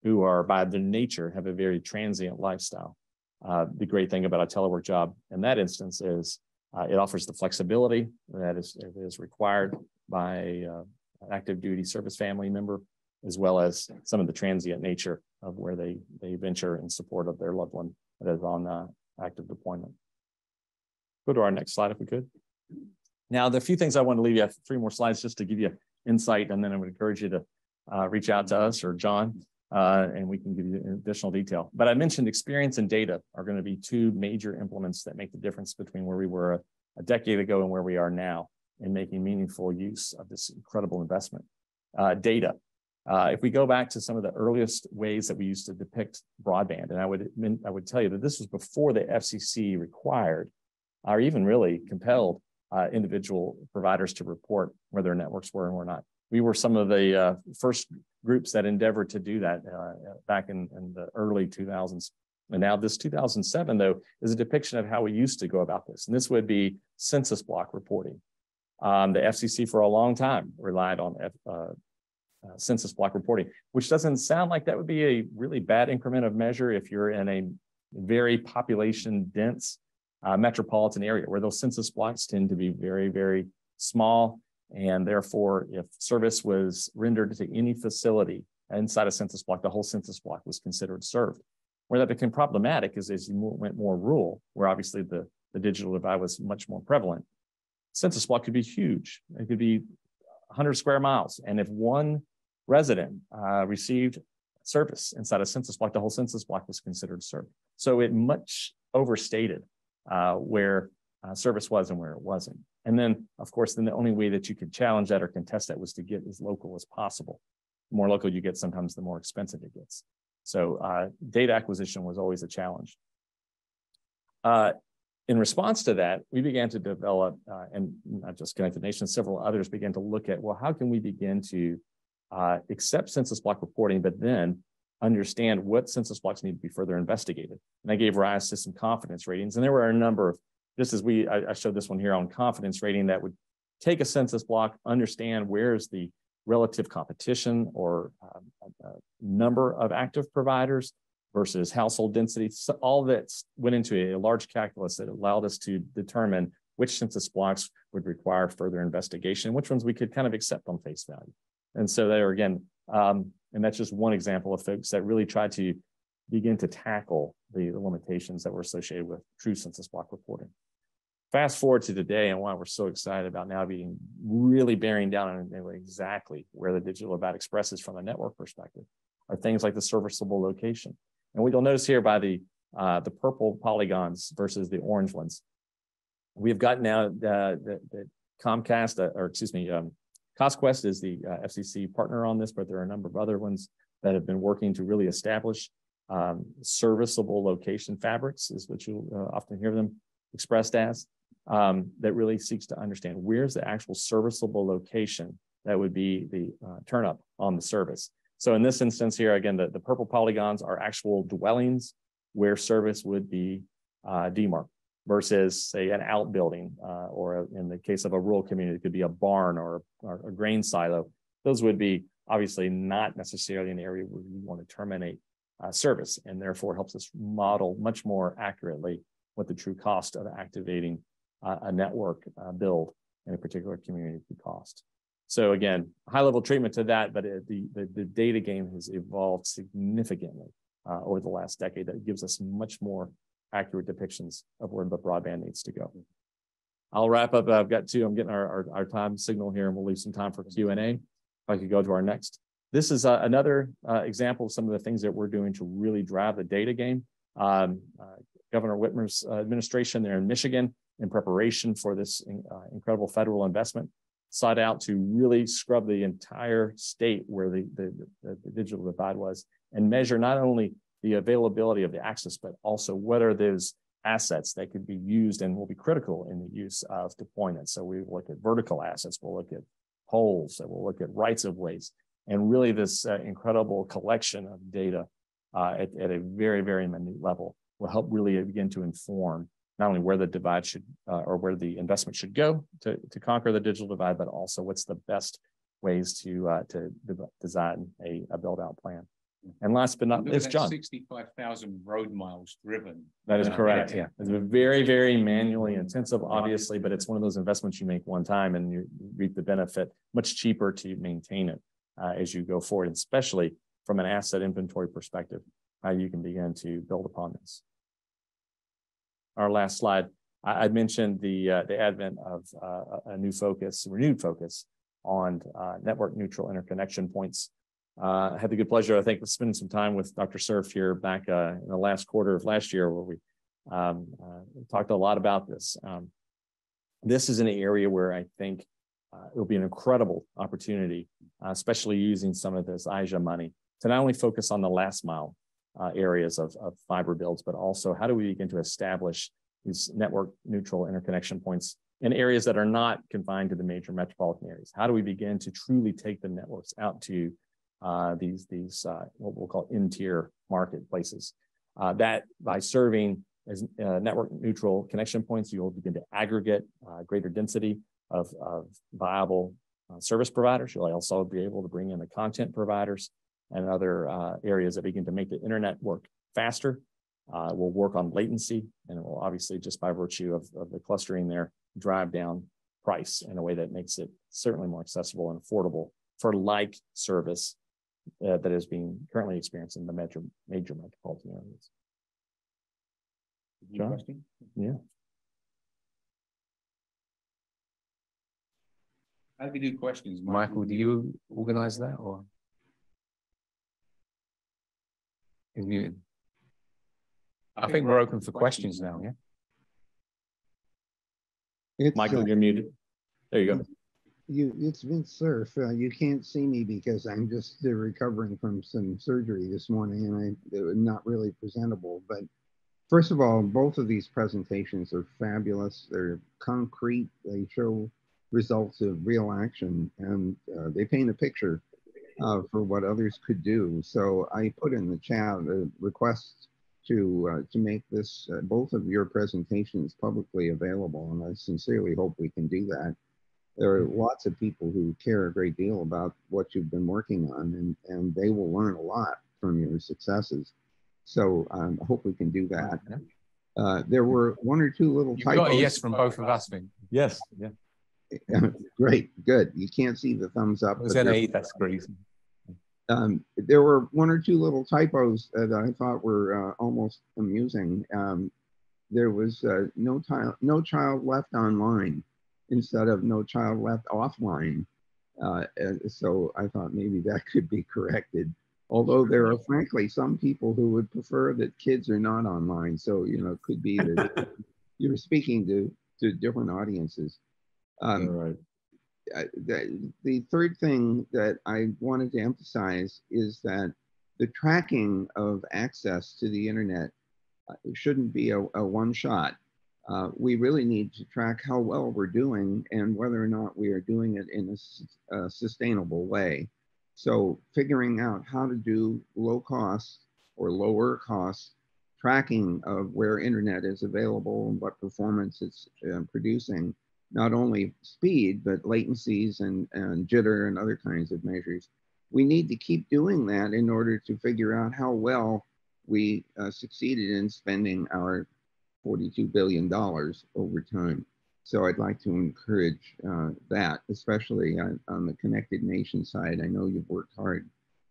who are by their nature have a very transient lifestyle. The great thing about a telework job in that instance is it offers the flexibility that is required by an active duty service family member, as well as some of the transient nature of where they venture in support of their loved one that is on active deployment. Go to our next slide if we could. Now, the few things I want to leave you, I have 3 more slides just to give you insight, and then I would encourage you to reach out to us or John, and we can give you additional detail. But I mentioned experience and data are going to be 2 major implements that make the difference between where we were a decade ago and where we are now in making meaningful use of this incredible investment. Data. If we go back to some of the earliest ways that we used to depict broadband, and I would tell you that this was before the FCC required or even really compelled individual providers to report where their networks were and were not. We were some of the first groups that endeavored to do that back in the early 2000s. And now this 2007, though, is a depiction of how we used to go about this. And this would be census block reporting. The FCC for a long time relied on census block reporting, which doesn't sound like that would be a really bad increment of measure if you're in a very population dense metropolitan area where those census blocks tend to be very, very small. And therefore, if service was rendered to any facility inside a census block, the whole census block was considered served. Where that became problematic is as you went more rural, where obviously the digital divide was much more prevalent. Census block could be huge. It could be 100 square miles. And if one resident received service inside a census block, the whole census block was considered served. So it much overstated where service was and where it wasn't. And then, of course, then the only way that you could challenge that or contest that was to get as local as possible. The more local you get, sometimes the more expensive it gets. So data acquisition was always a challenge. In response to that, we began to develop, and not just Connected Nation, several others began to look at, well, how can we begin to accept census block reporting, but then understand what census blocks need to be further investigated. And I gave rise to some confidence ratings. And there were a number of, just as I showed this one here on confidence rating, that would take a census block, understand where's the relative competition or number of active providers versus household density. So all that went into a large calculus that allowed us to determine which census blocks would require further investigation, which ones we could kind of accept on face value. And so there again, and that's just one example of folks that really tried to begin to tackle the limitations that were associated with true census block reporting. Fast forward to today, and why we're so excited about now being really bearing down on exactly where the digital divide expresses from a network perspective are things like the serviceable location. And what you'll notice here by the purple polygons versus the orange ones, we've got now the Comcast, CostQuest is the FCC partner on this, but there are a number of other ones that have been working to really establish serviceable location fabrics, is what you often hear them expressed as, that really seeks to understand where's the actual serviceable location that would be the turn up on the service. So in this instance here, again, the purple polygons are actual dwellings where service would be demarked versus, say, an outbuilding, or in the case of a rural community, it could be a barn or a grain silo. Those would be obviously not necessarily an area where we want to terminate service, and therefore helps us model much more accurately what the true cost of activating a network build in a particular community could cost. So again, high level treatment to that, but the data game has evolved significantly over the last decade. That gives us much more accurate depictions of where the broadband needs to go. I'll wrap up. I'm getting our time signal here, and we'll leave some time for Q&A. If I could go to our next. This is another example of some of the things that we're doing to really drive the data game. Governor Whitmer's administration there in Michigan, in preparation for this incredible federal investment, sought out to really scrub the entire state where the digital divide was, and measure not only the availability of the access, but also what are those assets that could be used and will be critical in the use of deployment. So we look at vertical assets, we'll look at poles, we'll look at rights of ways, and really this incredible collection of data at a very, very minute level will help really begin to inform not only where the divide should or where the investment should go to conquer the digital divide, but also what's the best ways to design a build out plan. And last but not least, John. 65,000 road miles driven. That is correct. Yeah, it's very, very manually intensive, obviously, but it's one of those investments you make one time and you reap the benefit. Much cheaper to maintain it as you go forward, especially from an asset inventory perspective, how you can begin to build upon this. Our last slide, I mentioned the advent of a renewed focus on network neutral interconnection points. I had the good pleasure, I think, of spending some time with Dr. Cerf here back in the last quarter of last year, where we talked a lot about this. This is an area where I think it will be an incredible opportunity, especially using some of this IJA money, to not only focus on the last mile areas of fiber builds, but also how do we begin to establish these network neutral interconnection points in areas that are not confined to the major metropolitan areas? How do we begin to truly take the networks out to these what we'll call in-tier marketplaces? That by serving as network neutral connection points, you'll begin to aggregate greater density of viable service providers. You'll also be able to bring in the content providers and other areas that begin to make the internet work faster. We'll work on latency, and it will obviously, just by virtue of the clustering there, drive down price in a way that makes it certainly more accessible and affordable for like service that is being currently experienced in the major metropolitan areas. John? Question? Yeah. How do we do questions, Michael, do you organize that, or? You're muted. I think we're open for questions now, yeah? Michael, you're muted. There you go. It's Vince Cerf. You can't see me because I'm just recovering from some surgery this morning, and I'm not really presentable. But first of all, both of these presentations are fabulous. They're concrete. They show results of real action, and they paint a picture for what others could do. So I put in the chat a request to make this both of your presentations publicly available, and I sincerely hope we can do that. There are lots of people who care a great deal about what you've been working on, and they will learn a lot from your successes. So I hope we can do that. There were one or two little typos. You got a yes from both of us, Vin. Yes. Yeah. Great. Good. You can't see the thumbs up. It was an 8. That's great. There were one or two little typos that I thought were almost amusing. There was no child left online instead of no child left offline. So I thought maybe that could be corrected. Although there are frankly some people who would prefer that kids are not online. So, you know, it could be that you're speaking to different audiences. All right. the third thing that I wanted to emphasize is that the tracking of access to the internet shouldn't be a one shot. We really need to track how well we're doing and whether or not we are doing it in a sustainable way. So figuring out how to do low cost or lower cost tracking of where internet is available and what performance it's producing, not only speed, but latencies and jitter and other kinds of measures. We need to keep doing that in order to figure out how well we succeeded in spending our $42 billion over time. So I'd like to encourage that, especially on the Connected Nation side. I know you've worked hard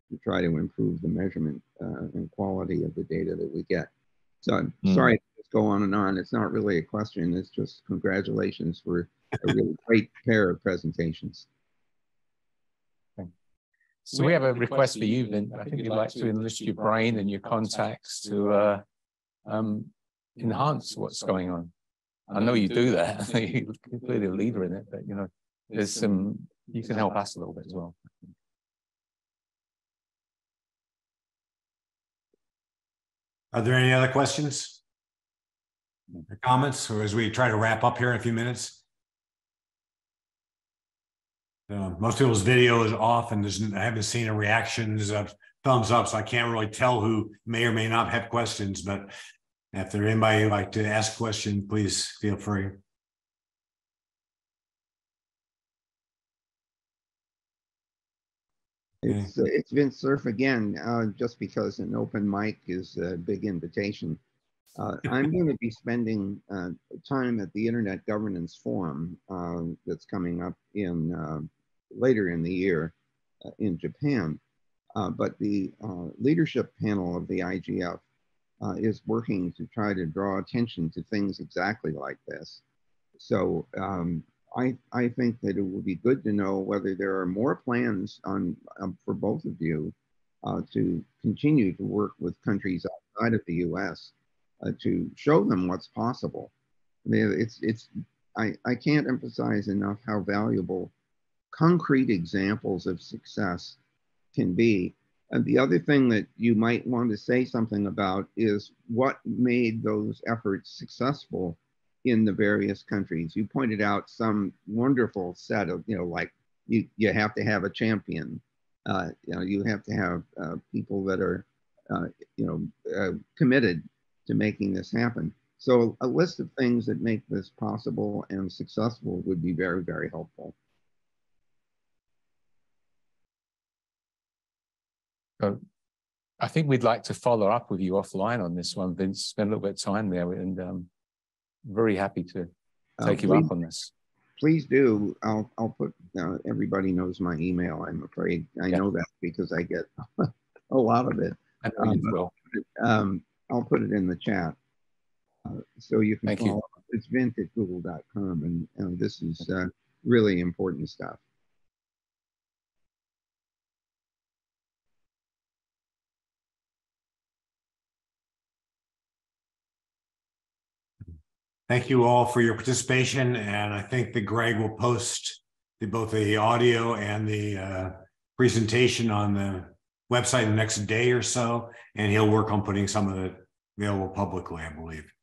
to try to improve the measurement and quality of the data that we get. So I'm sorry to just go on and on. It's not really a question. It's just congratulations for a really great pair of presentations. So we have a request for you, Vin. I think you'd like to enlist your brain and your contacts to enhance what's going on. I know you do that. You're clearly a leader in it, but you know, there's some, you can help us a little bit as well. Are there any other questions or comments, or as we try to wrap up here in a few minutes? Most people's video is off, and I haven't seen a reactions of thumbs up, so I can't really tell who may or may not have questions. But if there's anybody who'd like to ask a question, please feel free. It's Vince Cerf again, just because an open mic is a big invitation. I'm going to be spending time at the Internet Governance Forum that's coming up in later in the year in Japan. But the leadership panel of the IGF is working to try to draw attention to things exactly like this. So I think that it would be good to know whether there are more plans on for both of you to continue to work with countries outside of the US to show them what's possible. I mean, I can't emphasize enough how valuable concrete examples of success can be. And the other thing that you might want to say something about is what made those efforts successful in the various countries. You pointed out some wonderful set of, like you have to have a champion. You have to have people that are, committed to making this happen. So a list of things that make this possible and successful would be very, very helpful. I think we'd like to follow up with you offline on this one, Vince. Spend a little bit of time there, and very happy to take you up on this. Please do. I'll put. Everybody knows my email. I'm afraid I know that because I get a lot of it. I know you will. I'll put it in the chat, so you can. Thank you. It's vint@google.com, and this is really important stuff. Thank you all for your participation, and I think that Greg will post both the audio and the presentation on the website in the next day or so, and he'll work on putting some of it available publicly, I believe.